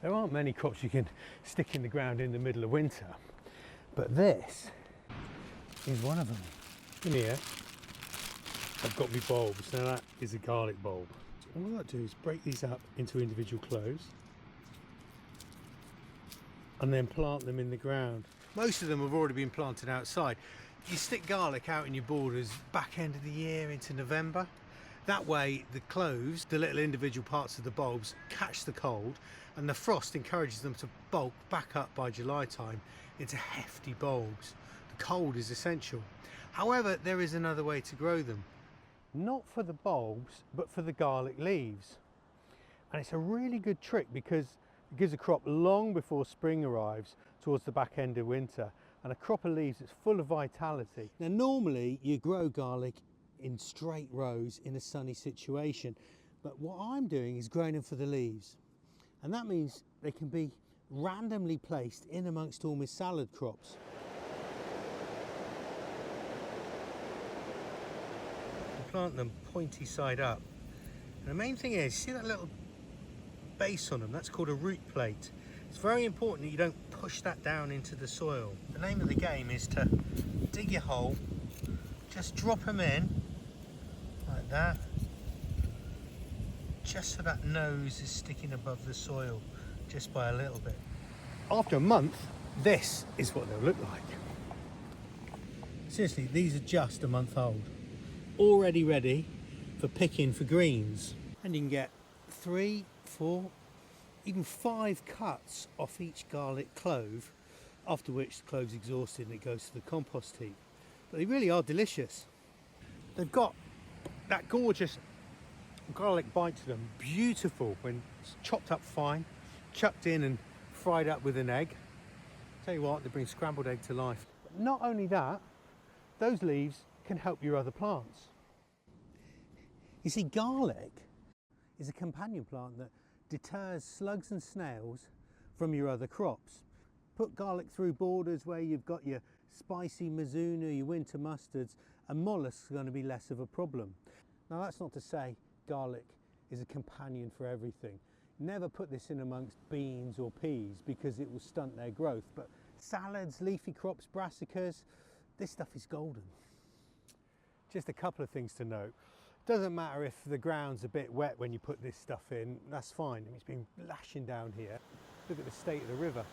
There aren't many crops you can stick in the ground in the middle of winter, but this is one of them. In here, I've got my bulbs. Now that is a garlic bulb. So all I do is break these up into individual cloves and then plant them in the ground. Most of them have already been planted outside. You stick garlic out in your borders back end of the year into November. That way the cloves, the little individual parts of the bulbs, catch the cold, and the frost encourages them to bulk back up by July time into hefty bulbs. The cold is essential. However, there is another way to grow them. Not for the bulbs, but for the garlic leaves. And it's a really good trick because it gives a crop long before spring arrives towards the back end of winter, and a crop of leaves that's full of vitality. Now normally you grow garlic in straight rows in a sunny situation, but what I'm doing is growing them for the leaves, and that means they can be randomly placed in amongst all my salad crops. I plant them pointy side up, and the main thing is, see that little base on them? That's called a root plate. It's very important that you don't push that down into the soil. The name of the game is to dig your hole, just drop them in like that, just so that nose is sticking above the soil just by a little bit. After a month, this is what they'll look like. Seriously, these are just a month old, already ready for picking for greens. And you can get 3, 4, even 5 cuts off each garlic clove, after which the clove's exhausted and it goes to the compost heap. But they really are delicious. They've got that gorgeous garlic bite to them, beautiful when it's chopped up fine, chucked in and fried up with an egg. Tell you what, they bring scrambled egg to life. But not only that, those leaves can help your other plants. You see, garlic is a companion plant that deters slugs and snails from your other crops. Put garlic through borders where you've got your spicy Mizuna, your winter mustards, and mollusks are going to be less of a problem. Now that's not to say garlic is a companion for everything. Never put this in amongst beans or peas because it will stunt their growth. But salads, leafy crops, brassicas, this stuff is golden. Just a couple of things to note. Doesn't matter if the ground's a bit wet when you put this stuff in, that's fine. I mean, it's been lashing down here. Look at the state of the river.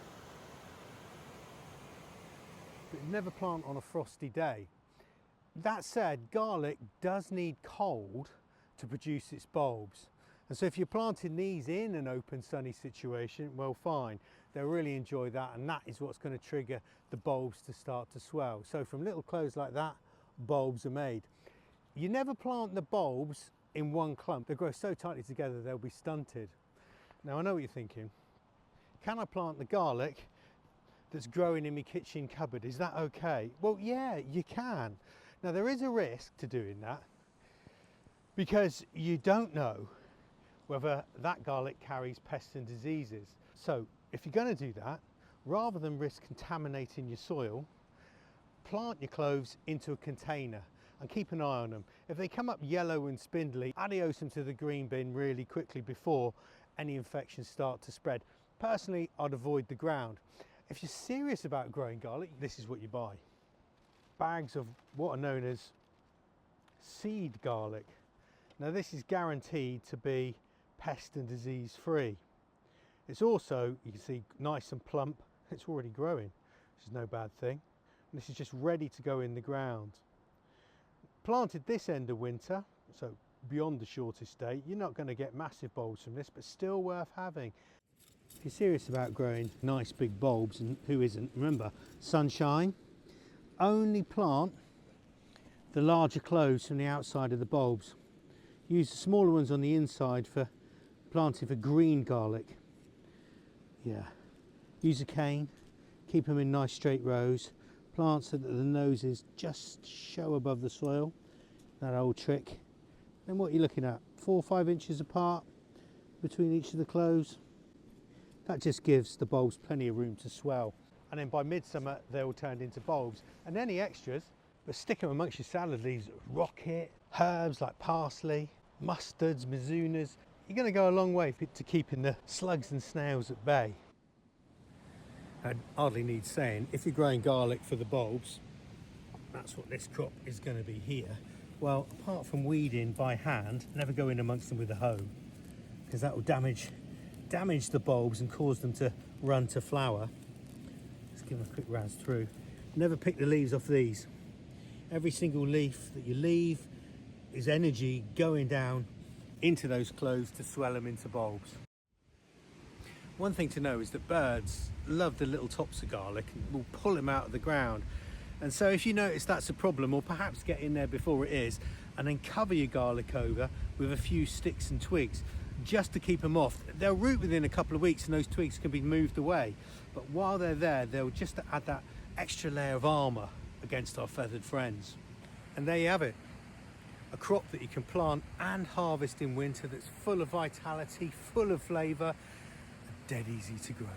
But never plant on a frosty day. That said, garlic does need cold to produce its bulbs. And so if you're planting these in an open sunny situation, well fine, they'll really enjoy that, and that is what's going to trigger the bulbs to start to swell. So from little cloves like that, bulbs are made. You never plant the bulbs in one clump. They grow so tightly together they'll be stunted. Now I know what you're thinking. Can I plant the garlic that's growing in my kitchen cupboard? Is that okay? Well, yeah, you can. Now there is a risk to doing that because you don't know whether that garlic carries pests and diseases. So if you're going to do that, rather than risk contaminating your soil, plant your cloves into a container and keep an eye on them. If they come up yellow and spindly, adios them to the green bin really quickly before any infections start to spread. Personally, I'd avoid the ground. If you're serious about growing garlic, this is what you buy. Bags of what are known as seed garlic. Now this is guaranteed to be pest and disease free. It's also, you can see, nice and plump. It's already growing, which is no bad thing. And this is just ready to go in the ground. Planted this end of winter, so beyond the shortest date, you're not going to get massive bulbs from this, but still worth having. If you're serious about growing nice big bulbs, and who isn't, remember, sunshine, only plant the larger cloves from the outside of the bulbs. Use the smaller ones on the inside for planting for green garlic. Yeah, use a cane, keep them in nice straight rows, plant so that the noses just show above the soil, that old trick. Then what you're looking at, 4 or 5 inches apart between each of the cloves. That just gives the bulbs plenty of room to swell. And then by midsummer they're all turned into bulbs. And any extras, but stick them amongst your salad leaves, rocket, herbs like parsley, mustards, mizunas. you're going to go a long way to keeping the slugs and snails at bay. I hardly need saying, if you're growing garlic for the bulbs, that's what this crop is going to be here. Well, apart from weeding by hand, never go in amongst them with a hoe, because that will damage the bulbs and cause them to run to flower. Let's give them a quick razz through. Never pick the leaves off these. Every single leaf that you leave is energy going down into those cloves to swell them into bulbs. One thing to know is that birds love the little tops of garlic and will pull them out of the ground. And so if you notice that's a problem, or perhaps get in there before it is, and then cover your garlic over with a few sticks and twigs just to keep them off. They'll root within a couple of weeks and those twigs can be moved away. But while they're there, they'll just add that extra layer of armour against our feathered friends. And there you have it. A crop that you can plant and harvest in winter that's full of vitality, full of flavour, and dead easy to grow.